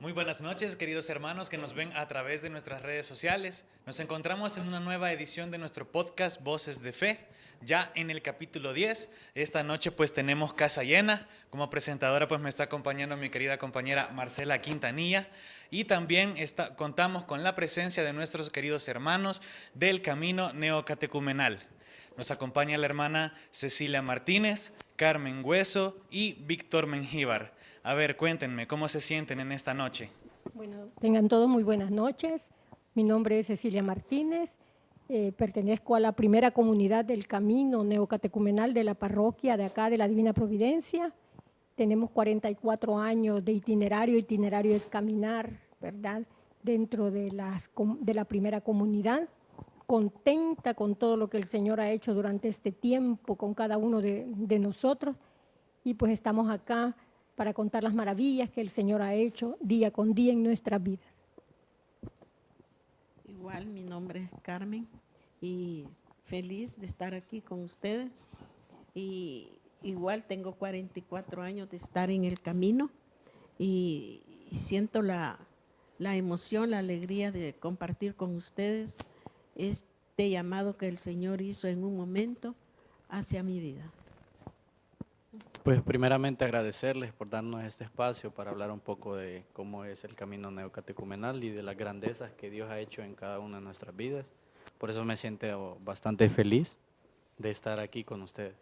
Muy buenas noches, queridos hermanos que nos ven a través de nuestras redes sociales. Nos encontramos en una nueva edición de nuestro podcast Voces de Fe, ya en el capítulo 10. Esta noche pues tenemos casa llena. Como presentadora pues me está acompañando mi querida compañera Marcela Quintanilla. Y también contamos con la presencia de nuestros queridos hermanos del Camino Neocatecumenal. Nos acompaña la hermana Cecilia Martínez, Carmen Hueso y Víctor Mengíbar. A ver, cuéntenme, ¿cómo se sienten en esta noche? Bueno, tengan todos muy buenas noches. Mi nombre es Cecilia Martínez. Pertenezco a la primera comunidad del Camino Neocatecumenal de la parroquia de acá de la Divina Providencia. Tenemos 44 años de itinerario. Itinerario es caminar, ¿verdad?, dentro de la primera comunidad. Contenta con todo lo que el Señor ha hecho durante este tiempo con cada uno de nosotros. Y pues estamos acá para contar las maravillas que el Señor ha hecho día con día en nuestras vidas. Igual, mi nombre es Carmen y feliz de estar aquí con ustedes. Y igual tengo 44 años de estar en el camino y siento la emoción, la alegría de compartir con ustedes este llamado que el Señor hizo en un momento hacia mi vida. Pues primeramente agradecerles por darnos este espacio para hablar un poco de cómo es el camino neocatecumenal y de las grandezas que Dios ha hecho en cada una de nuestras vidas. Por eso me siento bastante feliz de estar aquí con ustedes.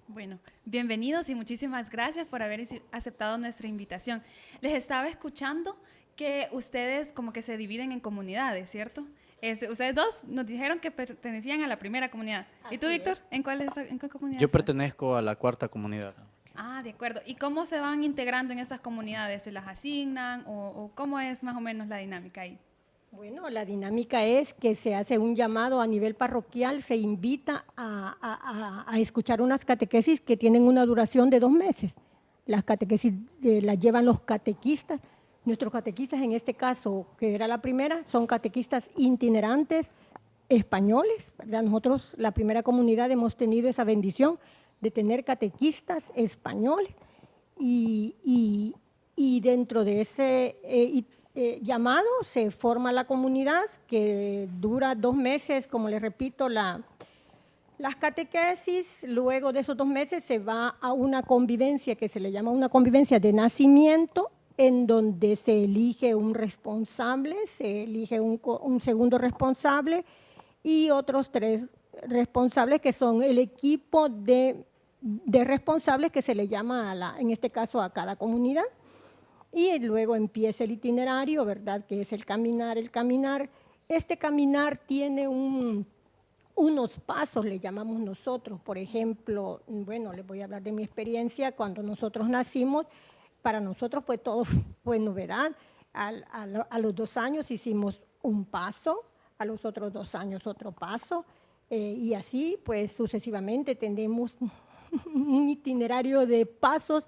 Bueno, bienvenidos y muchísimas gracias por haber aceptado nuestra invitación. Les estaba escuchando que ustedes como que se dividen en comunidades, ¿cierto? Ustedes dos nos dijeron que pertenecían a la primera comunidad. ¿Y tú, Víctor? ¿En qué comunidad Yo estás? pertenezco a la cuarta comunidad. Ah, de acuerdo. ¿Y cómo se van integrando en esas comunidades? ¿Se las asignan o cómo es más o menos la dinámica ahí? Bueno, la dinámica es que se hace un llamado a nivel parroquial, se invita a escuchar unas catequesis que tienen una duración de 2 meses. Las catequesis las llevan los catequistas. Nuestros catequistas, en este caso, que era la primera, son catequistas itinerantes españoles, ¿verdad? Nosotros, la primera comunidad, hemos tenido esa bendición de tener catequistas españoles y dentro de ese llamado se forma la comunidad que dura 2 meses, como les repito, las catequesis. Luego de esos 2 meses se va a una convivencia que se le llama una convivencia de nacimiento, en donde se elige un responsable, se elige un segundo responsable y otros 3 responsables que son el equipo de responsables que se le llama, en este caso, a cada comunidad. Y luego empieza el itinerario, ¿verdad?, que es el caminar. Este caminar tiene unos pasos, le llamamos nosotros. Por ejemplo, bueno, les voy a hablar de mi experiencia. Cuando nosotros nacimos, para nosotros pues todo fue novedad. A los 2 años hicimos un paso, a los otros 2 años otro paso, y así pues sucesivamente tenemos un itinerario de pasos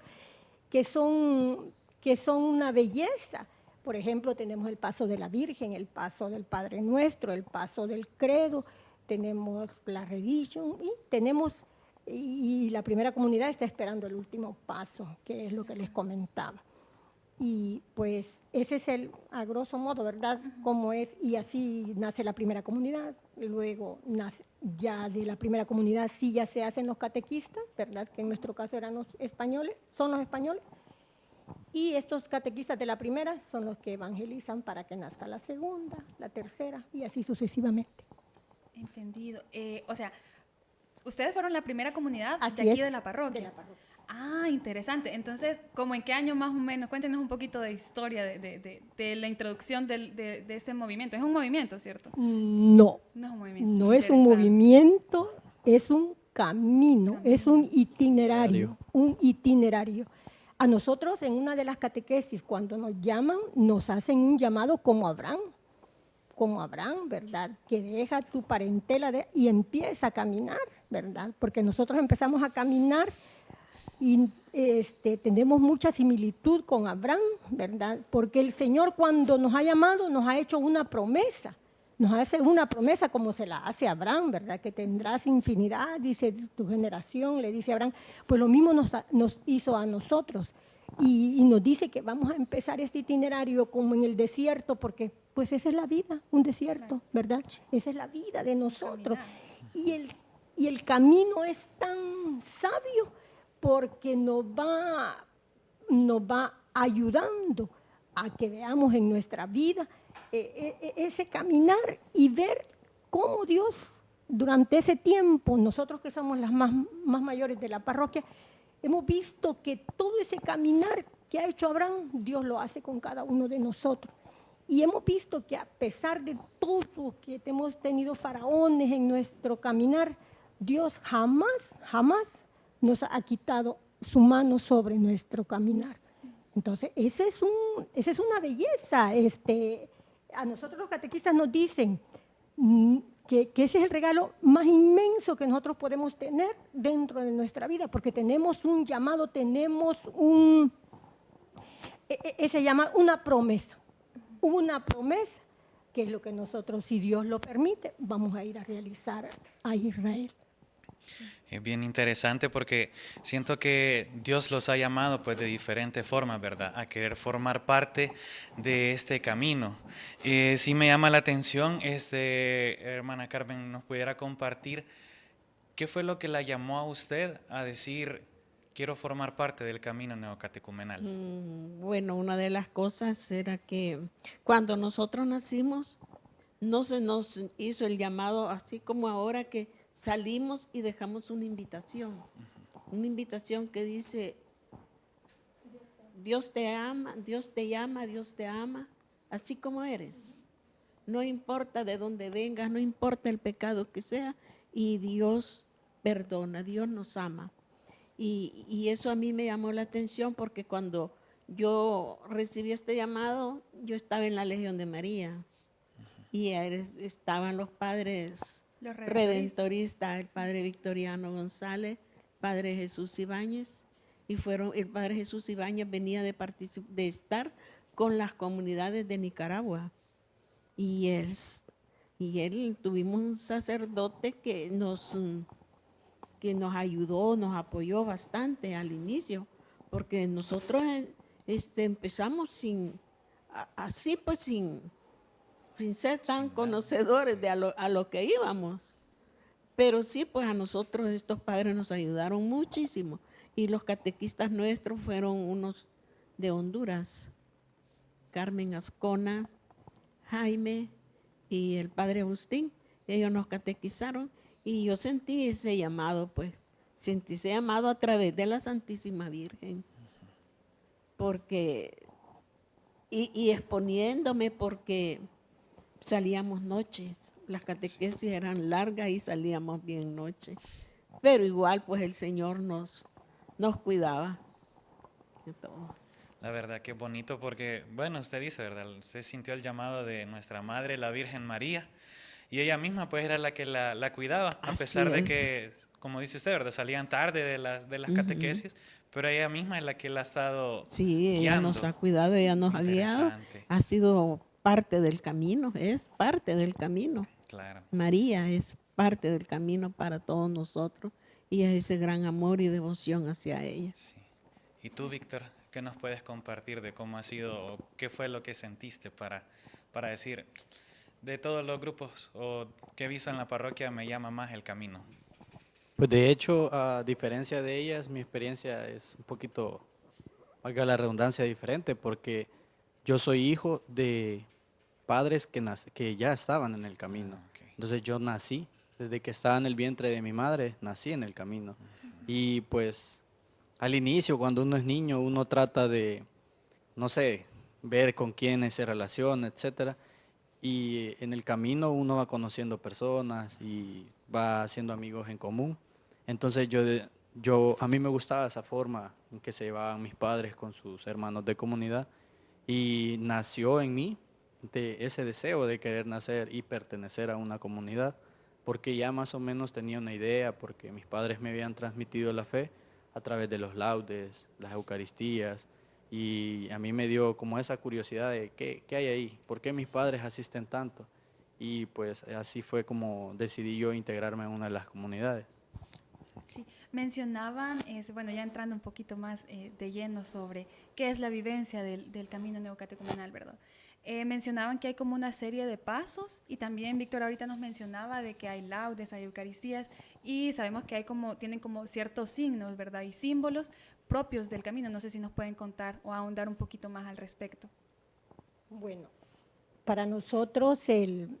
que son una belleza. Por ejemplo, tenemos el paso de la Virgen, el paso del Padre Nuestro, el paso del Credo, tenemos la Redemption y la primera comunidad está esperando el último paso, que es lo que les comentaba. Y pues ese es a grosso modo, ¿verdad?, cómo es, y así nace la primera comunidad. Luego ya de la primera comunidad sí ya se hacen los catequistas, ¿verdad?, que en nuestro caso eran los españoles, son los españoles. Y estos catequistas de la primera son los que evangelizan para que nazca la segunda, la tercera y así sucesivamente. Entendido. O sea, ustedes fueron la primera comunidad Así de aquí es, de la parroquia. de la parroquia. Ah, interesante. Entonces, ¿cómo en qué año más o menos? Cuéntenos un poquito de historia de la introducción de este movimiento. Es un movimiento, ¿cierto? No, No es un movimiento. no es un Interesante. movimiento, es un camino, es un itinerario. A nosotros en una de las catequesis, cuando nos llaman, nos hacen un llamado como Abraham, ¿verdad?, que deja tu parentela y empieza a caminar, ¿verdad? Porque nosotros empezamos a caminar y tenemos mucha similitud con Abraham, ¿verdad? Porque el Señor, cuando nos ha llamado, nos ha hecho una promesa. Nos hace una promesa como se la hace a Abraham, ¿verdad?, que tendrás infinidad, dice tu generación, le dice a Abraham. Pues lo mismo nos hizo a nosotros. y nos dice que vamos a empezar este itinerario como en el desierto, porque pues esa es la vida, un desierto, ¿verdad? Esa es la vida de nosotros. Y el camino es tan sabio porque nos va ayudando a que veamos en nuestra vida ese caminar y ver cómo Dios durante ese tiempo, nosotros que somos las más mayores de la parroquia, hemos visto que todo ese caminar que ha hecho Abraham, Dios lo hace con cada uno de nosotros. Y hemos visto que a pesar de todo que hemos tenido faraones en nuestro caminar, Dios jamás nos ha quitado su mano sobre nuestro caminar. Entonces, esa es una belleza. A nosotros los catequistas nos dicen que ese es el regalo más inmenso que nosotros podemos tener dentro de nuestra vida, porque tenemos un llamado, tenemos se llama una promesa que es lo que nosotros, si Dios lo permite, vamos a ir a realizar a Israel. Es bien interesante porque siento que Dios los ha llamado pues de diferentes formas, ¿verdad? A querer formar parte de este camino. Sí me llama la atención, hermana Carmen, nos pudiera compartir qué fue lo que la llamó a usted a decir, quiero formar parte del camino neocatecumenal. Bueno, una de las cosas era que cuando nosotros nacimos, no se nos hizo el llamado, así como ahora que salimos y dejamos una invitación que dice, Dios te ama, Dios te llama, Dios te ama, así como eres. No importa de dónde vengas, no importa el pecado que sea, y Dios perdona, Dios nos ama. Y eso a mí me llamó la atención porque cuando yo recibí este llamado, yo estaba en la Legión de María y estaban los padres redentoristas, el padre Victoriano González, padre Jesús Ibáñez, y el padre Jesús Ibáñez venía de estar con las comunidades de Nicaragua. Y él tuvimos un sacerdote que nos ayudó, nos apoyó bastante al inicio, porque nosotros empezamos sin ser tan conocedores de a lo que íbamos. Pero sí, pues a nosotros estos padres nos ayudaron muchísimo. Y los catequistas nuestros fueron unos de Honduras, Carmen Ascona, Jaime y el padre Agustín. Ellos nos catequizaron y yo sentí ese llamado, sentí ese llamado a través de la Santísima Virgen. Porque, y exponiéndome porque salíamos noches, las catequesis eran largas y salíamos bien noche. Pero igual, pues el Señor nos cuidaba de todo. La verdad que es bonito porque, bueno, usted dice, ¿verdad? Usted sintió el llamado de nuestra Madre, la Virgen María, y ella misma pues era la que la cuidaba, a pesar de que, como dice usted, ¿verdad? Salían tarde de las catequesis, pero ella misma es la que la ha estado guiando. Ella nos ha cuidado, ella nos ha guiado, ha sido parte del camino, es parte del camino. Claro. María es parte del camino para todos nosotros y es ese gran amor y devoción hacia ella. Sí. ¿Y tú, Víctor, qué nos puedes compartir de cómo ha sido, o qué fue lo que sentiste para decir, de todos los grupos o que he visto en la parroquia me llama más el camino? Pues de hecho, a diferencia de ellas, mi experiencia es un poquito, valga la redundancia, diferente, porque yo soy hijo de padres que ya estaban en el camino. Okay. Entonces yo nací, desde que estaba en el vientre de mi madre, nací en el camino. Y pues al inicio, cuando uno es niño, uno trata de, no sé, ver con quiénes se relaciona, etcétera. Y en el camino uno va conociendo personas y va haciendo amigos en común. Entonces a mí me gustaba esa forma en que se llevaban mis padres con sus hermanos de comunidad y nació en mí de ese deseo de querer nacer y pertenecer a una comunidad, porque ya más o menos tenía una idea, porque mis padres me habían transmitido la fe a través de los laudes, las eucaristías, y a mí me dio como esa curiosidad de qué hay ahí, por qué mis padres asisten tanto, y pues así fue como decidí yo integrarme en una de las comunidades. Sí, mencionaban, bueno, ya entrando un poquito más de lleno sobre qué es la vivencia del camino neocatecumenal, ¿verdad? Mencionaban que hay como una serie de pasos y también Víctor ahorita nos mencionaba de que hay laudes, hay eucaristías y sabemos que hay tienen como ciertos signos, ¿verdad? Y símbolos propios del camino. No sé si nos pueden contar o ahondar un poquito más al respecto. Bueno, para nosotros el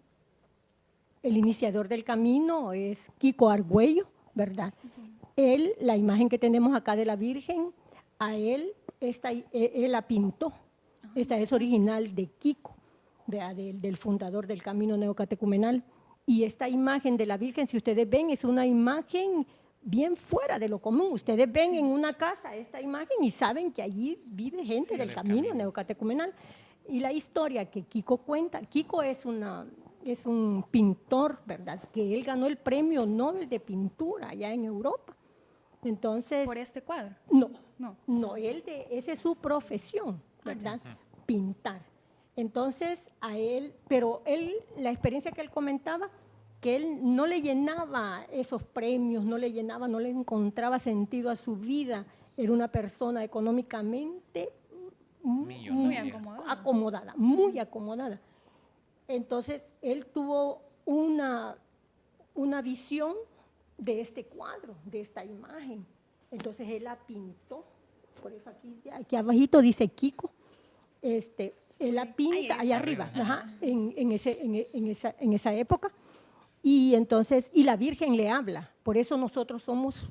iniciador del camino es Kiko Argüello, ¿verdad? Él, la imagen que tenemos acá de la Virgen, a él, él la pintó. Esta es original de Kiko, ¿verdad? Del fundador del Camino Neocatecumenal. Y esta imagen de la Virgen, si ustedes ven, es una imagen bien fuera de lo común. Ustedes ven en una casa esta imagen y saben que allí vive gente del Camino Neocatecumenal. Y la historia que Kiko cuenta, Kiko es un pintor, ¿verdad? Que él ganó el premio Nobel de Pintura allá en Europa. Entonces, ¿Por este cuadro? No, esa es su profesión, ¿verdad? Pintar. Entonces, la experiencia que él comentaba, que él no le llenaba esos premios, no le encontraba sentido a su vida. Era una persona económicamente Muy acomodada. Muy acomodada. Entonces, él tuvo una visión de este cuadro, de esta imagen. Entonces, él la pintó. Por eso aquí abajito dice Kiko. Él la pinta, allá arriba, en esa época. Y entonces, y la Virgen le habla. Por eso nosotros somos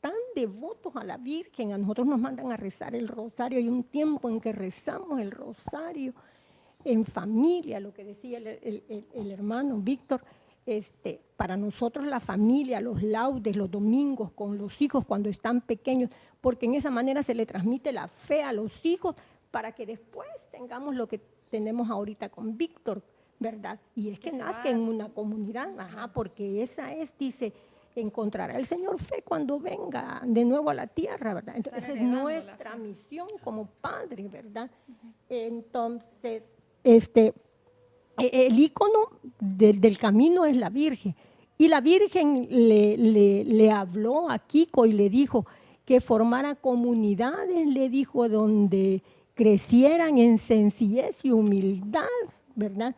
tan devotos a la Virgen. A nosotros nos mandan a rezar el rosario. Hay un tiempo en que rezamos el rosario en familia, lo que decía el hermano Víctor. Para nosotros la familia, los laudes, los domingos con los hijos cuando están pequeños, porque en esa manera se le transmite la fe a los hijos para que después tengamos lo que tenemos ahorita con Víctor, ¿verdad? Y es que nazca en una comunidad, porque dice, encontrará el Señor fe cuando venga de nuevo a la tierra, ¿verdad? Entonces, esa es nuestra misión como padre, ¿verdad? Entonces, el ícono del camino es la Virgen. Y la Virgen le habló a Kiko y le dijo que formara comunidades, le dijo, donde crecieran en sencillez y humildad, ¿verdad?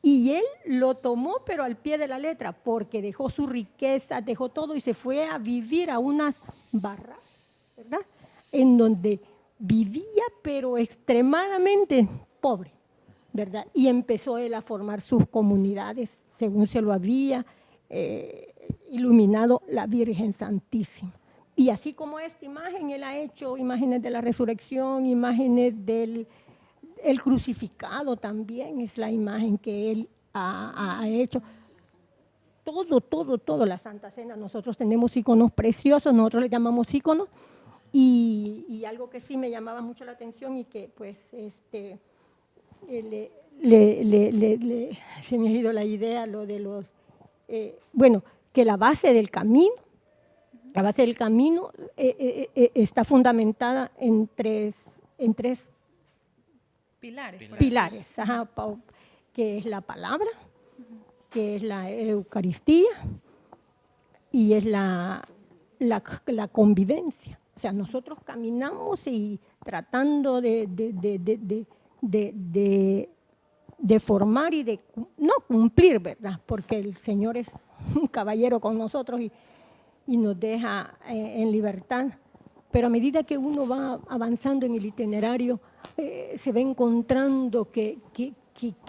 Y él lo tomó, pero al pie de la letra, porque dejó su riqueza, dejó todo y se fue a vivir a unas barracas, ¿verdad? En donde vivía, pero extremadamente pobre, ¿verdad? Y empezó él a formar sus comunidades, según se lo había iluminado la Virgen Santísima. Y así como esta imagen, él ha hecho imágenes de la resurrección, imágenes del crucificado también, es la imagen que él ha hecho. Todo, la Santa Cena. Nosotros tenemos íconos preciosos, nosotros le llamamos íconos, y algo que sí me llamaba mucho la atención y que pues se me ha ido la idea, lo de los, que la base del camino está fundamentada en tres pilares, que es la palabra, que es la Eucaristía y es la convivencia. O sea, nosotros caminamos y tratando de formar y de no cumplir, ¿verdad? Porque el Señor es un caballero con nosotros y nos deja en libertad. Pero a medida que uno va avanzando en el itinerario, se va encontrando que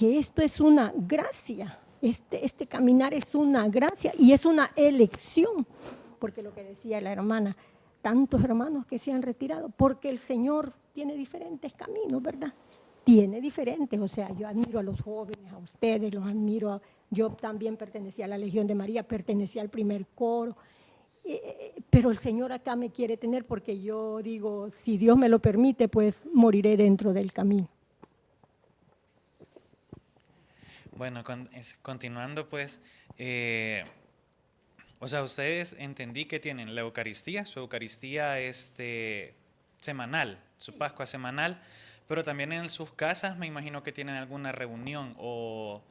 esto es una gracia, este caminar es una gracia y es una elección, porque lo que decía la hermana, tantos hermanos que se han retirado, porque el Señor tiene diferentes caminos, ¿verdad? Tiene diferentes, o sea, yo admiro a los jóvenes, a ustedes, los admiro, yo también pertenecía a la Legión de María, pertenecía al primer coro, pero el Señor acá me quiere tener porque yo digo, si Dios me lo permite, pues moriré dentro del camino. Bueno, continuando pues, o sea, ustedes entendí que tienen la Eucaristía, su Eucaristía semanal, su Pascua semanal, pero también en sus casas me imagino que tienen alguna reunión o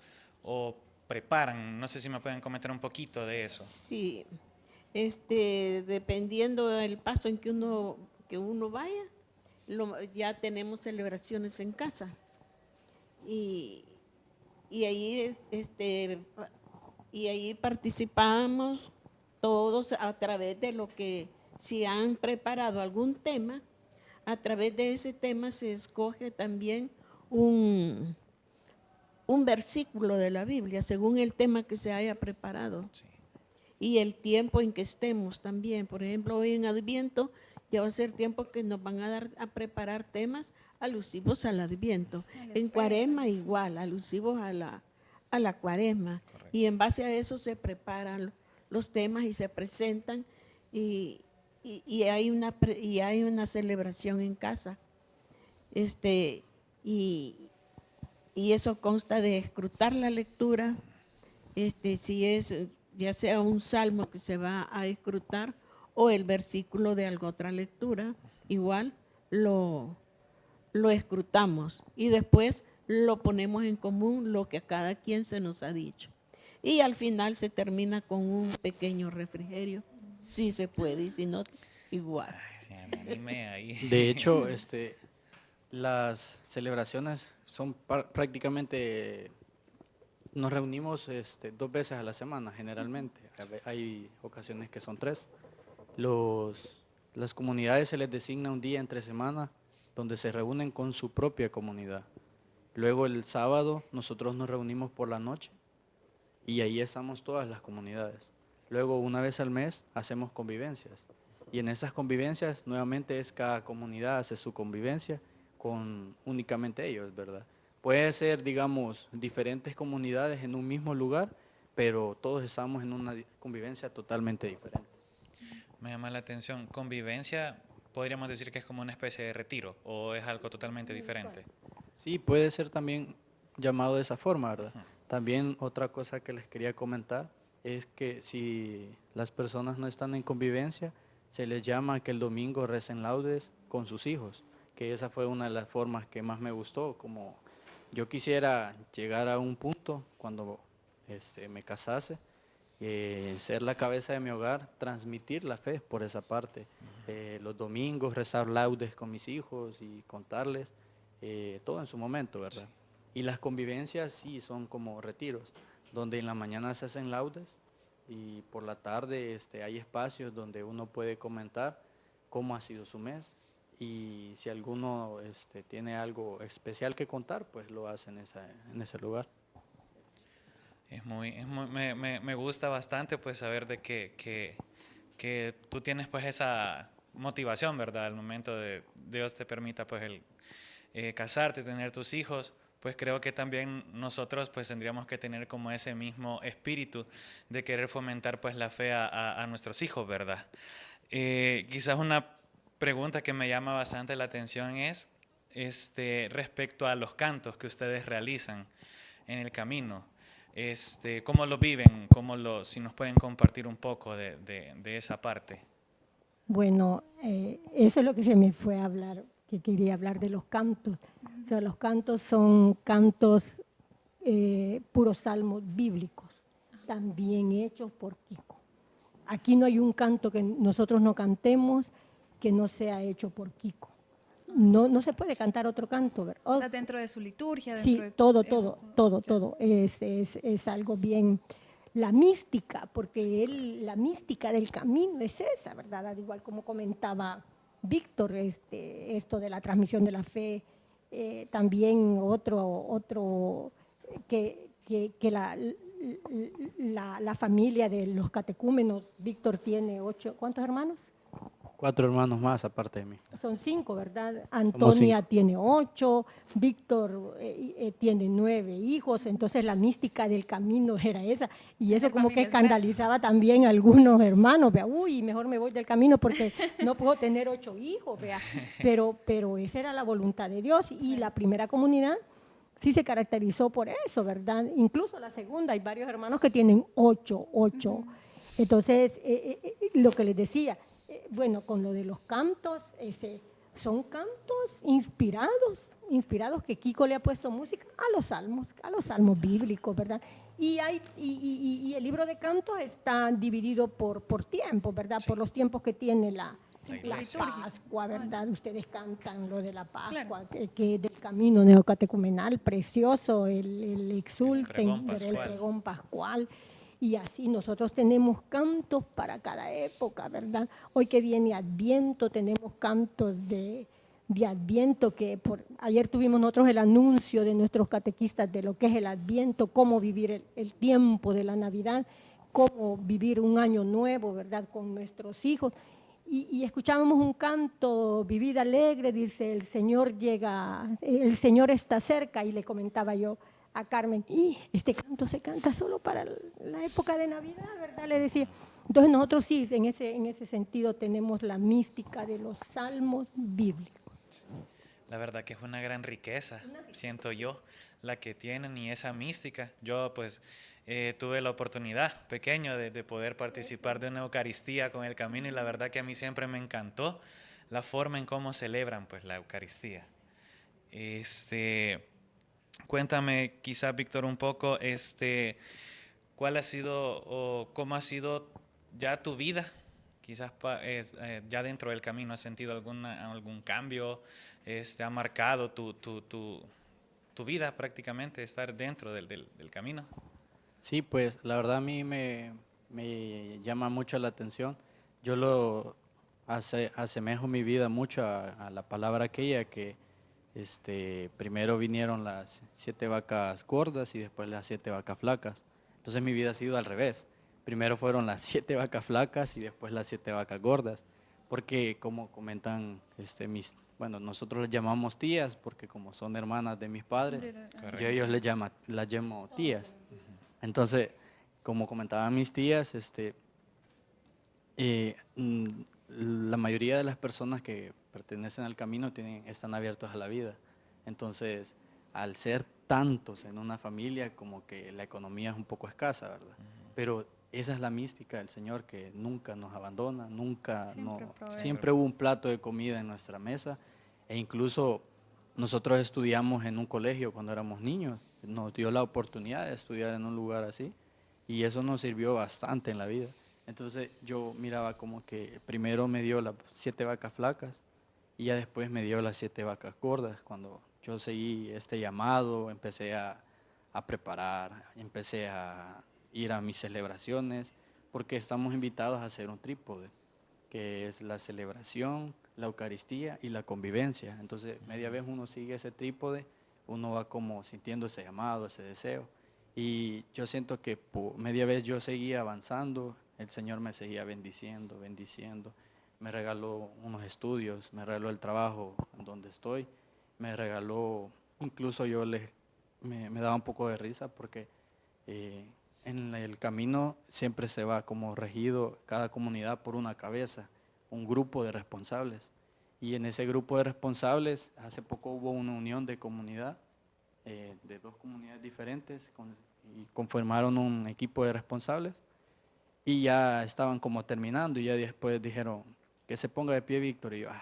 preparan, no sé si me pueden comentar un poquito de eso. Sí, dependiendo del paso en que uno vaya, ya tenemos celebraciones en casa. Y ahí, y ahí participamos todos a través de lo que, si han preparado algún tema, a través de ese tema se escoge también un versículo de la Biblia, según el tema que se haya preparado. Sí. Y el tiempo en que estemos también. Por ejemplo, hoy en Adviento ya va a ser tiempo que nos van a dar a preparar temas alusivos al Adviento. En Cuaresma igual, alusivos a la Cuaresma. Correcto. Y en base a eso se preparan los temas y se presentan y hay una celebración en casa. Y eso consta de escrutar la lectura, si es ya sea un salmo que se va a escrutar o el versículo de alguna otra lectura, igual lo escrutamos y después lo ponemos en común lo que a cada quien se nos ha dicho. Y al final se termina con un pequeño refrigerio, si se puede, y si no, igual. Ay, sí, me animé ahí. De hecho, las celebraciones son prácticamente, nos reunimos 2 veces a la semana generalmente. Hay ocasiones que son 3. Las comunidades se les designa un día entre semana donde se reúnen con su propia comunidad. Luego el sábado nosotros nos reunimos por la noche y ahí estamos todas las comunidades. Luego una vez al mes hacemos convivencias y en esas convivencias nuevamente cada comunidad hace su convivencia con únicamente ellos, ¿verdad? Puede ser, digamos, diferentes comunidades en un mismo lugar, pero todos estamos en una convivencia totalmente diferente. Me llama la atención. Convivencia, podríamos decir que es como una especie de retiro o es algo totalmente diferente. Sí, puede ser también llamado de esa forma, ¿verdad? También otra cosa que les quería comentar es que si las personas no están en convivencia, se les llama que el domingo recen laudes con sus hijos, que esa fue una de las formas que más me gustó. Como yo quisiera llegar a un punto cuando me casase, ser la cabeza de mi hogar, transmitir la fe por esa parte. Los domingos rezar laudes con mis hijos y contarles todo en su momento, ¿verdad? Sí. Y las convivencias sí son como retiros, donde en la mañana se hacen laudes y por la tarde hay espacios donde uno puede comentar cómo ha sido su mes y si alguno tiene algo especial que contar, pues lo hace en ese lugar. Me gusta bastante pues saber de que tú tienes pues esa motivación, ¿verdad? Al momento de Dios te permita pues el casarte, tener tus hijos, pues creo que también nosotros pues tendríamos que tener como ese mismo espíritu de querer fomentar pues la fe a nuestros hijos, ¿verdad? Quizás una pregunta que me llama bastante la atención es respecto a los cantos que ustedes realizan en el camino. ¿Cómo lo viven? Si nos pueden compartir un poco de esa parte. Bueno, eso es lo que se me fue a hablar, que quería hablar de los cantos. O sea, los cantos son cantos puros salmos bíblicos, también hechos por Kiko. Aquí no hay un canto que nosotros no cantemos que no sea hecho por Kiko. No se puede cantar otro canto, ¿verdad? O sea, dentro de su liturgia. Sí, dentro todo. Es algo bien, la mística, porque la mística del camino es esa, ¿verdad? Al igual como comentaba Víctor, esto de la transmisión de la fe, también otro que la familia de los catecúmenos, Víctor tiene 8, ¿cuántos hermanos? 4 hermanos más aparte de mí. Son 5, ¿verdad? Antonia tiene 8, Víctor tiene 9 hijos, entonces la mística del camino era esa. Y eso como que escandalizaba también a algunos hermanos, vea, uy, mejor me voy del camino porque no puedo tener 8 hijos, vea. Pero esa era la voluntad de Dios y la primera comunidad sí se caracterizó por eso, ¿verdad? Incluso la segunda, hay varios hermanos que tienen 8. Entonces, lo que les decía, bueno, con lo de los cantos, son cantos inspirados, inspirados, que Kiko le ha puesto música a los salmos bíblicos, ¿verdad? Y el libro de cantos está dividido por tiempo, ¿verdad? Sí. Por los tiempos que tiene la iglesia. Pascua, ¿verdad? Ustedes cantan lo de la Pascua, Claro. que del camino neocatecumenal, precioso, el exulten, pregón el pascual. pregón pascual. Y así nosotros tenemos cantos para cada época, ¿verdad? Hoy que viene Adviento, tenemos cantos de Adviento, que ayer tuvimos nosotros el anuncio de nuestros catequistas de lo que es el Adviento, cómo vivir el tiempo de la Navidad, cómo vivir un año nuevo, ¿verdad?, con nuestros hijos. Y escuchábamos un canto, Vivid alegre, dice, el Señor está cerca, y le comentaba yo a Carmen, y este canto se canta solo para la época de Navidad, ¿verdad?, le decía. Entonces nosotros sí, en ese sentido tenemos la mística de los salmos bíblicos. La verdad que es una gran riqueza, siento yo, la que tienen, y esa mística. Yo pues tuve la oportunidad pequeño de poder participar de una Eucaristía con el Camino, y la verdad que a mí siempre me encantó la forma en cómo celebran pues la Eucaristía. Cuéntame quizás, Víctor, un poco, ¿cuál ha sido o cómo ha sido ya tu vida? Quizás ya dentro del Camino, ¿has sentido algún cambio? ¿Ha marcado tu vida prácticamente, estar dentro del Camino? Sí, pues la verdad a mí me llama mucho la atención. Yo asemejo mi vida mucho a la palabra aquella que primero vinieron las 7 vacas gordas y después las 7 vacas flacas. Entonces mi vida ha sido al revés. Primero fueron las 7 vacas flacas y después las 7 vacas gordas. Porque como comentan bueno, nosotros les llamamos tías porque como son hermanas de mis padres, Correcto. yo a ellos las llamo tías. Entonces, como comentaban mis tías, la mayoría de las personas que pertenecen al Camino están abiertos a la vida. Entonces, al ser tantos en una familia, como que la economía es un poco escasa, ¿verdad? Pero esa es la mística del Señor, que nunca nos abandona, siempre hubo un plato de comida en nuestra mesa, e incluso nosotros estudiamos en un colegio cuando éramos niños, nos dio la oportunidad de estudiar en un lugar así, y eso nos sirvió bastante en la vida. Entonces yo miraba como que primero me dio las 7 vacas flacas y ya después me dio las 7 vacas gordas. Cuando yo seguí este llamado, empecé a preparar, empecé a ir a mis celebraciones, porque estamos invitados a hacer un trípode, que es la celebración, la Eucaristía y la convivencia. Entonces media vez uno sigue ese trípode, uno va como sintiendo ese llamado, ese deseo. Y yo siento que media vez yo seguía avanzando, el Señor me seguía bendiciendo, bendiciendo. Me regaló unos estudios, me regaló el trabajo en donde estoy, me regaló, incluso me daba un poco de risa porque en el Camino siempre se va como regido cada comunidad por una cabeza, un grupo de responsables. Y en ese grupo de responsables, hace poco hubo una unión de comunidad, de 2 comunidades diferentes, y conformaron un equipo de responsables y ya estaban como terminando y ya después dijeron que se ponga de pie Víctor, y yo, ay.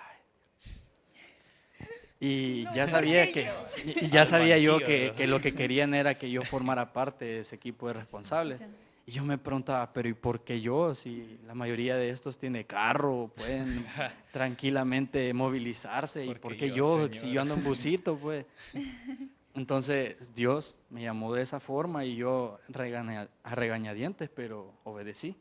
Y ya sabía yo que lo que querían era que yo formara parte de ese equipo de responsables. Y yo me preguntaba, pero ¿y por qué yo? Si la mayoría de estos tiene carro, pueden tranquilamente movilizarse, ¿y por qué yo? Si yo ando en busito, pues. Entonces Dios me llamó de esa forma y yo a regañadientes, pero obedecí.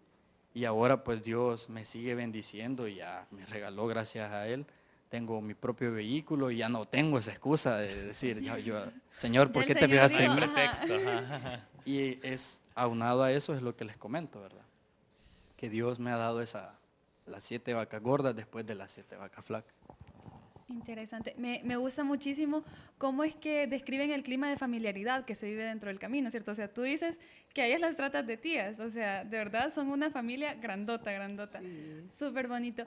Y ahora pues Dios me sigue bendiciendo y ya me regaló, gracias a Él, tengo mi propio vehículo y ya no tengo esa excusa de decir, Señor, ¿por qué te fijaste en mí? Pretexto. Y aunado a eso es lo que les comento, ¿verdad? Que Dios me ha dado las 7 vacas gordas después de las 7 vacas flacas. Interesante. Me gusta muchísimo cómo es que describen el clima de familiaridad que se vive dentro del Camino, ¿cierto? O sea, tú dices que a ellas las tratas de tías, o sea, de verdad son una familia grandota, grandota. Sí. Súper bonito.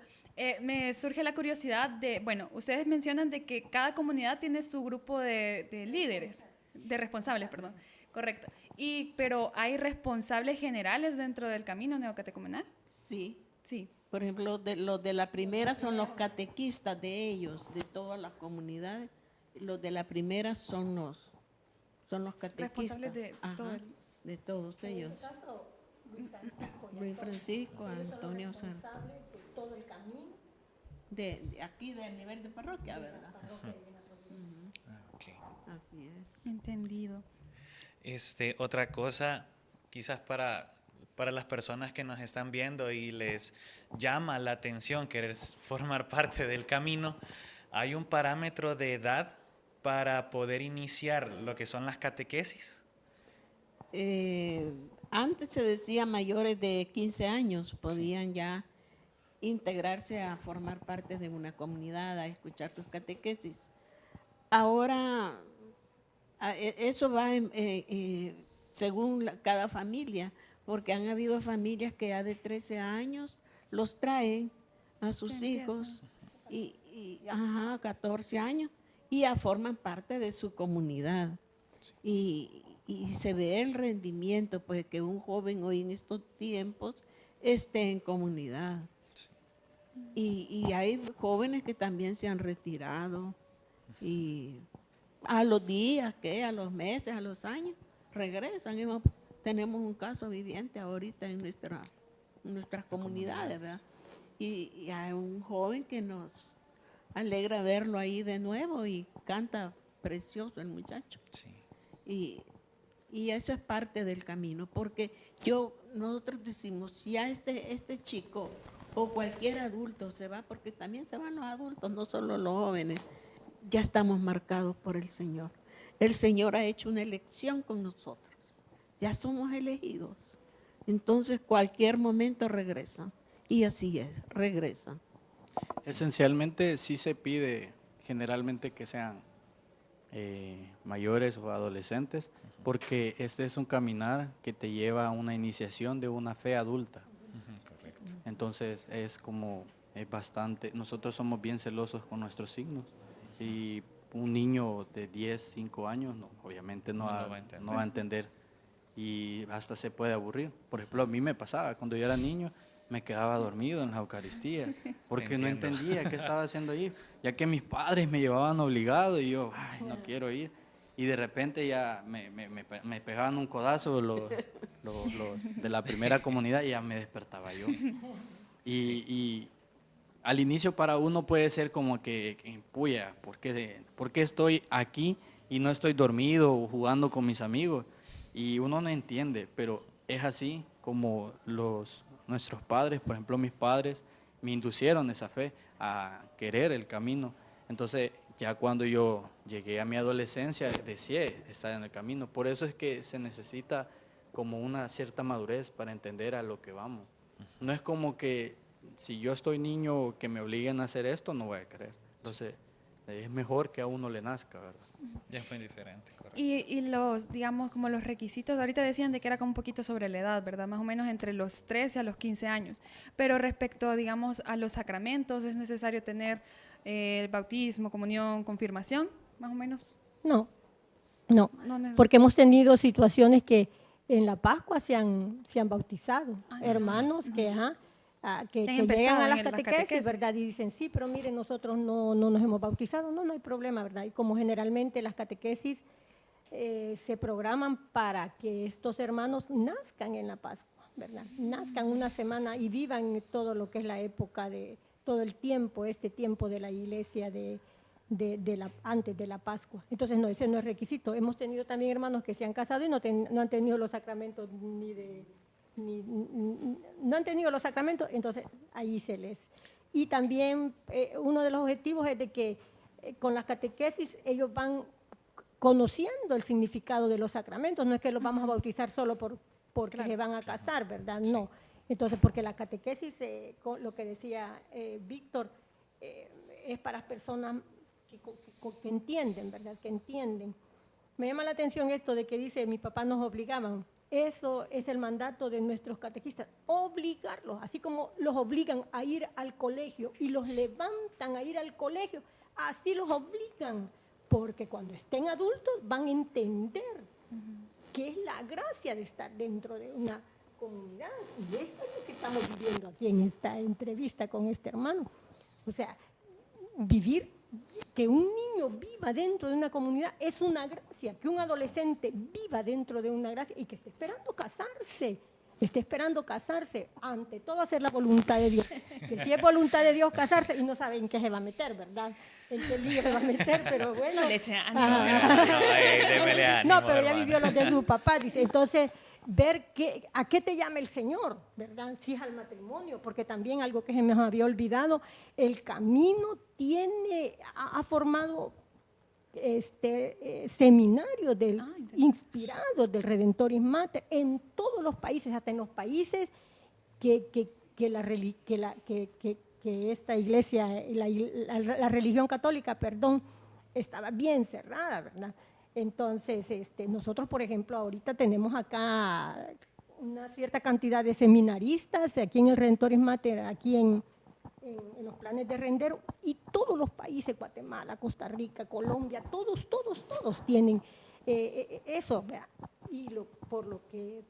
Me surge la curiosidad bueno, ustedes mencionan de que cada comunidad tiene su grupo de líderes, de responsables, perdón. Correcto. Pero ¿hay responsables generales dentro del Camino neocatecumenal? Sí. Sí. Por ejemplo, los de la primera son los catequistas de ellos, de todas las comunidades. los de la primera son los catequistas. Responsables de Ajá, todo el... de todos ellos. Luis Francisco, Antonio Sar. De todo el camino. De aquí del nivel de parroquia, ¿verdad? Ok. Así es. Entendido. Otra cosa, quizás para las personas que nos están viendo y les llama la atención querer formar parte del camino, ¿hay un parámetro de edad para poder iniciar lo que son las catequesis? Antes se decía mayores de 15 años podían ya integrarse a formar parte de una comunidad, a escuchar sus catequesis. Ahora, eso va según cada familia, porque han habido familias que ya de 13 años los traen a sus Ya hijos, y 14 años, y ya forman parte de su comunidad. Y se ve el rendimiento, pues, que un joven hoy en estos tiempos esté en comunidad. Y hay jóvenes que también se han retirado y a los días, a los meses, a los años, regresan. Tenemos un caso viviente ahorita en nuestras comunidades, ¿verdad? Y hay un joven que nos alegra verlo ahí de nuevo y canta precioso el muchacho. Sí. Y eso es parte del camino, porque nosotros decimos, si ya este chico o cualquier adulto se va, porque también se van los adultos, no solo los jóvenes, ya estamos marcados por el Señor. El Señor ha hecho una elección con nosotros, ya somos elegidos. Entonces cualquier momento regresan, y así es, regresan. Esencialmente sí se pide generalmente que sean mayores o adolescentes, porque este es un caminar que te lleva a una iniciación de una fe adulta. Correcto. Entonces es bastante, nosotros somos bien celosos con nuestros signos, y un niño de 10, 5 años obviamente no va a entender, y hasta se puede aburrir. Por ejemplo, a mí me pasaba, cuando yo era niño, me quedaba dormido en la Eucaristía, porque no entendía qué estaba haciendo allí, ya que mis padres me llevaban obligado y yo, no quiero ir. Y de repente ya me pegaban un codazo los de la primera comunidad y ya me despertaba yo. Y al inicio para uno puede ser como que puya, ¿por qué estoy aquí y no estoy dormido o jugando con mis amigos? Y uno no entiende, pero es así como nuestros padres, por ejemplo mis padres, me inducieron esa fe a querer el camino. Entonces ya cuando yo llegué a mi adolescencia deseé estar en el camino. Por eso es que se necesita como una cierta madurez para entender a lo que vamos. No es como que si yo estoy niño que me obliguen a hacer esto, no voy a querer. Entonces es mejor que a uno le nazca, ¿verdad? Ya fue diferente, correcto. Y los, digamos, como los requisitos, ahorita decían de que era como un poquito sobre la edad, ¿verdad? Más o menos entre los 13 a los 15 años. Pero respecto, digamos, a los sacramentos, ¿es necesario tener el bautismo, comunión, confirmación, más o menos? No, No porque hemos tenido situaciones que en la Pascua se han bautizado, hermanos que llegan a las catequesis, ¿verdad? Y dicen, sí, pero miren, nosotros no nos hemos bautizado. No hay problema, ¿verdad? Y como generalmente las catequesis se programan para que estos hermanos nazcan en la Pascua, ¿verdad? Nazcan una semana y vivan todo lo que es la época de todo el tiempo, este tiempo de la iglesia antes de la Pascua. Entonces, no, ese no es requisito. Hemos tenido también hermanos que se han casado y no han tenido los sacramentos no han tenido los sacramentos, entonces ahí se les... Y también uno de los objetivos es de que con las catequesis ellos van conociendo el significado de los sacramentos. No es que los vamos a bautizar solo porque se van a casar, ¿verdad? No. Entonces, porque la catequesis, lo que decía Víctor, es para personas que entienden, ¿verdad? Que entienden. Me llama la atención esto de que dice, mi papá nos obligaban. Eso es el mandato de nuestros catequistas, obligarlos, así como los obligan a ir al colegio y los levantan a ir al colegio, así los obligan, porque cuando estén adultos van a entender qué es la gracia de estar dentro de una comunidad. Y esto es lo que estamos viviendo aquí en esta entrevista con este hermano. O sea, vivir que un niño viva dentro de una comunidad es una gracia, que un adolescente viva dentro de una gracia y que esté esperando casarse, ante todo hacer la voluntad de Dios. Que si es voluntad de Dios casarse y no sabe en qué se va a meter, ¿verdad? En qué lío se va a meter, pero bueno. Le eche ánimo. Démele ánimo, No, pero ya hermana. vivió los de su papá, dice. Entonces, ver a qué te llama el Señor, ¿verdad? Si es al matrimonio, porque también algo que se me había olvidado, el camino ha formado seminarios inspirados del Redentoris Mater en todos los países, hasta en los países que esta iglesia, la religión católica, perdón, estaba bien cerrada, ¿verdad? Entonces, nosotros, por ejemplo, ahorita tenemos acá una cierta cantidad de seminaristas aquí en el Redentoris Mater, aquí en los planes de Rendero, y todos los países, Guatemala, Costa Rica, Colombia, todos tienen eso, ¿verdad? Y por lo que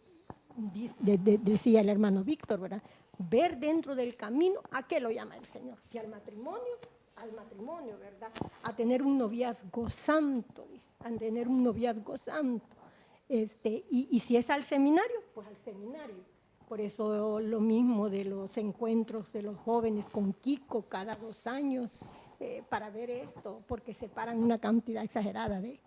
decía el hermano Víctor, ¿verdad? Ver dentro del camino a qué lo llama el Señor, si al matrimonio, ¿verdad? A tener un noviazgo santo, a tener un noviazgo santo. Y si es al seminario, pues al seminario. Por eso lo mismo de los encuentros de los jóvenes con Kiko cada 2 años, para ver esto, porque separan una cantidad exagerada de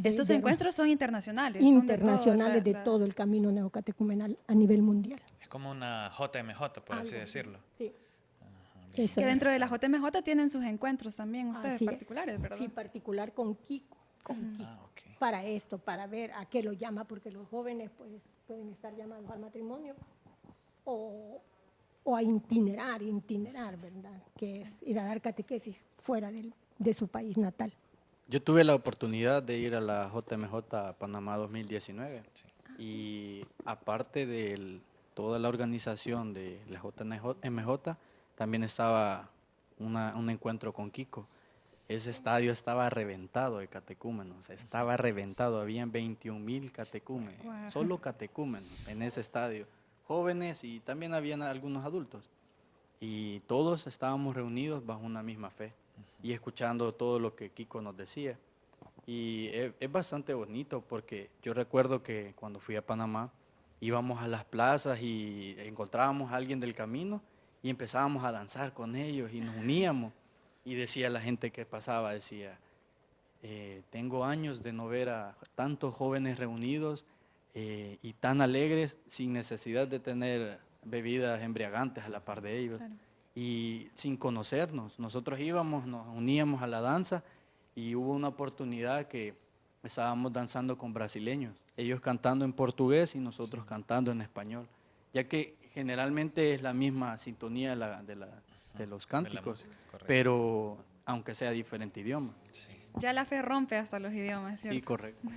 Estos encuentros son internacionales. Internacionales de todo el camino neocatecumenal a nivel mundial. Es como una JMJ, por así decirlo. Sí. Que dentro de la JMJ tienen sus encuentros también ustedes Así es. particulares, ¿verdad? Sí, particular con Kiko. Ok. Para esto, para ver a qué lo llama, porque los jóvenes pues pueden estar llamados al matrimonio o a itinerar, ¿verdad? Que es ir a dar catequesis fuera de su país natal. Yo tuve la oportunidad de ir a la JMJ Panamá 2019 y aparte de toda la organización de la JMJ, también estaba un encuentro con Kiko. Ese estadio estaba reventado de catecúmenos, estaba reventado, habían 21,000 catecúmenos, Wow. solo catecúmenos en ese estadio, jóvenes y también habían algunos adultos. Y todos estábamos reunidos bajo una misma fe y escuchando todo lo que Kiko nos decía. Y es bastante bonito porque yo recuerdo que cuando fui a Panamá íbamos a las plazas y encontrábamos a alguien del camino y empezábamos a danzar con ellos y nos uníamos. Y decía la gente que pasaba, decía, tengo años de no ver a tantos jóvenes reunidos y tan alegres sin necesidad de tener bebidas embriagantes a la par de ellos. Claro. Y sin conocernos, nosotros íbamos, nos uníamos a la danza y hubo una oportunidad que estábamos danzando con brasileños, ellos cantando en portugués y nosotros cantando en español, ya que generalmente es la misma sintonía de los cánticos, pero aunque sea diferente idioma. Sí. Ya la fe rompe hasta los idiomas, ¿cierto? Sí, correcto.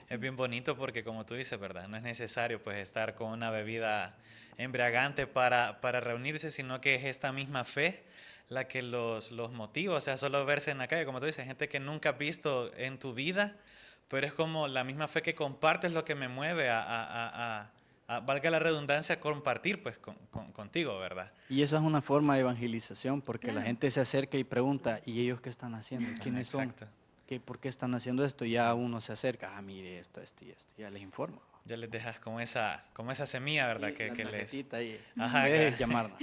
Es bien bonito porque, como tú dices, ¿verdad? No es necesario pues estar con una bebida embriagante para reunirse, sino que es esta misma fe la que los motiva. O sea, solo verse en la calle, como tú dices, gente que nunca has visto en tu vida, pero es como la misma fe que compartes lo que me mueve a valga la redundancia, compartir pues contigo, ¿verdad? Y esa es una forma de evangelización, porque la gente se acerca y pregunta, ¿y ellos qué están haciendo? ¿Quiénes son? ¿Por qué están haciendo esto? Ya uno se acerca, mire esto y esto, ya les informa. Ya les dejas como esa semilla, ¿verdad? Sí, que les... ahí. Ajá, Puedes llamarla.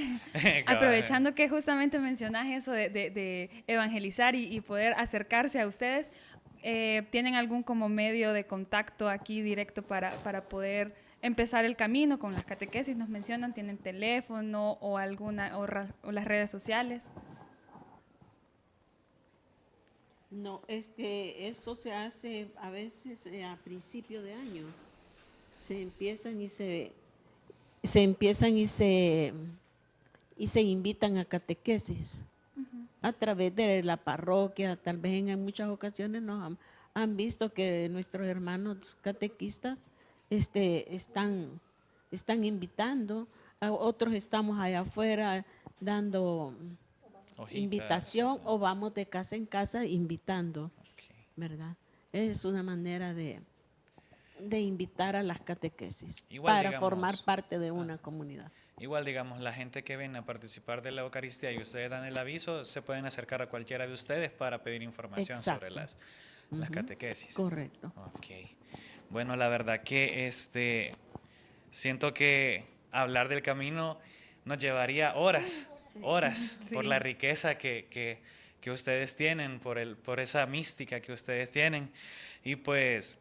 Aprovechando que justamente mencionas eso de evangelizar y poder acercarse a ustedes, ¿tienen algún como medio de contacto aquí directo para poder empezar el camino con las catequesis? Nos mencionan, ¿tienen teléfono o las redes sociales? No, es que eso se hace a veces a principio de año. Se empiezan y se invitan a catequesis a través de la parroquia. Tal vez en muchas ocasiones nos han visto que nuestros hermanos catequistas están invitando, a otros estamos allá afuera dando invitación o vamos de casa en casa invitando, ¿verdad? Es una manera de invitar a las catequesis igual, para digamos, formar parte de una comunidad. igual, digamos, la gente que viene a participar de la Eucaristía y ustedes dan el aviso, se pueden acercar a cualquiera de ustedes para pedir información sobre Exacto. las Ujú. catequesis. Correcto. Ok. Bueno, la verdad que siento que hablar del camino nos llevaría horas, horas, por la Sí. riqueza que ustedes tienen, por esa mística que ustedes tienen. Y pues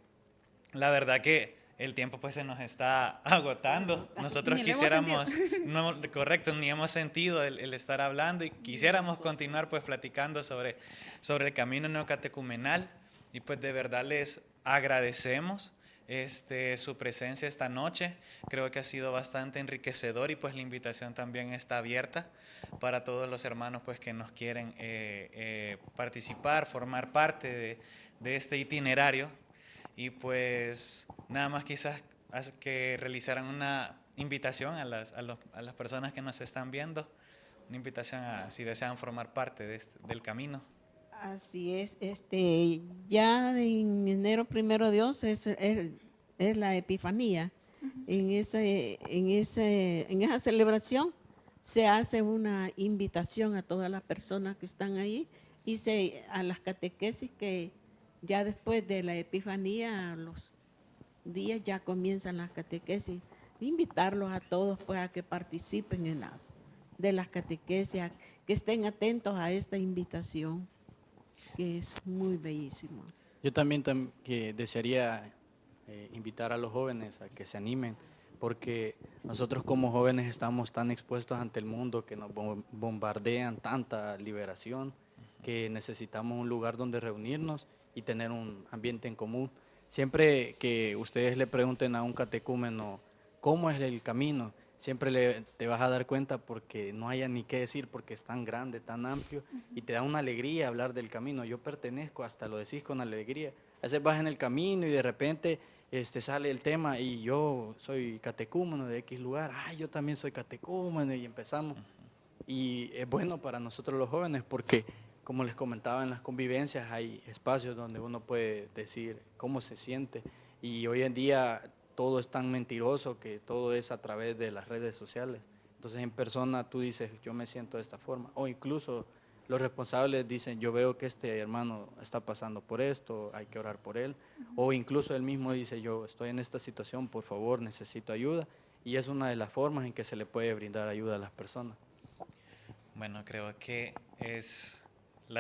la verdad que el tiempo pues se nos está agotando. Nosotros Ni lo hemos sentido. quisiéramos, no, correcto, ni hemos sentido el estar hablando y quisiéramos continuar pues platicando sobre el camino neocatecumenal y pues de verdad les agradecemos su presencia esta noche. Creo que ha sido bastante enriquecedor y pues la invitación también está abierta para todos los hermanos pues que nos quieren participar, formar parte de este itinerario y pues nada más quizás que realizaran una invitación a las personas que nos están viendo, una invitación a si desean formar parte del camino. Así es, ya en enero 1 es la Epifanía. En esa celebración se hace una invitación a todas las personas que están ahí a las catequesis que ya después de la Epifanía, a los días ya comienzan las catequesis. Invitarlos a todos pues a que participen de las catequesis, que estén atentos a esta invitación, que es muy bellísimo. Yo también que desearía invitar a los jóvenes a que se animen, porque nosotros como jóvenes estamos tan expuestos ante el mundo que nos bombardean tanta liberación, que necesitamos un lugar donde reunirnos y tener un ambiente en común. Siempre que ustedes le pregunten a un catecúmeno cómo es el camino, siempre te vas a dar cuenta porque no haya ni qué decir, porque es tan grande, tan amplio, y te da una alegría hablar del camino. Yo pertenezco, hasta lo decís con alegría. A veces vas en el camino y de repente sale el tema y yo soy catecúmeno de X lugar, yo también soy catecúmeno y empezamos. Y es bueno para nosotros los jóvenes porque, como les comentaba, en las convivencias hay espacios donde uno puede decir cómo se siente. Y hoy en día todo es tan mentiroso que todo es a través de las redes sociales. Entonces en persona tú dices, yo me siento de esta forma. O incluso los responsables dicen, yo veo que este hermano está pasando por esto, hay que orar por él. O incluso él mismo dice, yo estoy en esta situación, por favor, necesito ayuda. Y es una de las formas en que se le puede brindar ayuda a las personas. Bueno, creo que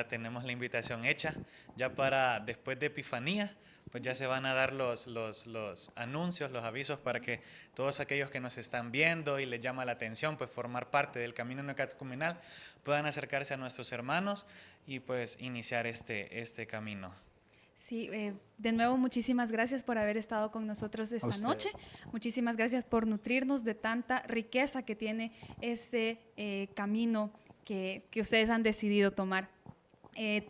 tenemos la invitación hecha. Ya para después de Epifanía, pues ya se van a dar los anuncios, los avisos para que todos aquellos que nos están viendo y les llama la atención, pues formar parte del camino neocatecumenal, puedan acercarse a nuestros hermanos y pues iniciar este camino. Sí, de nuevo muchísimas gracias por haber estado con nosotros esta noche. Muchísimas gracias por nutrirnos de tanta riqueza que tiene este camino que ustedes han decidido tomar.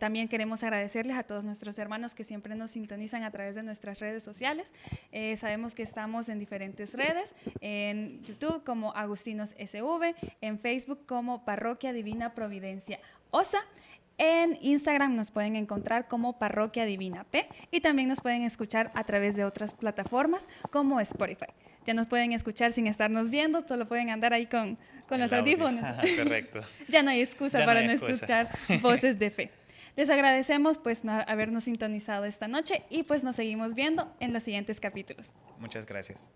También queremos agradecerles a todos nuestros hermanos que siempre nos sintonizan a través de nuestras redes sociales. Sabemos que estamos en diferentes redes, en YouTube como Agustinos SV, en Facebook como Parroquia Divina Providencia OSA. En Instagram nos pueden encontrar como Parroquia Divina P y también nos pueden escuchar a través de otras plataformas como Spotify. Ya nos pueden escuchar sin estarnos viendo, solo pueden andar ahí con los audífonos. Correcto. Ya no hay excusa Ya no para hay no excusa. escuchar voces de fe. Les agradecemos pues habernos sintonizado esta noche y pues nos seguimos viendo en los siguientes capítulos. Muchas gracias.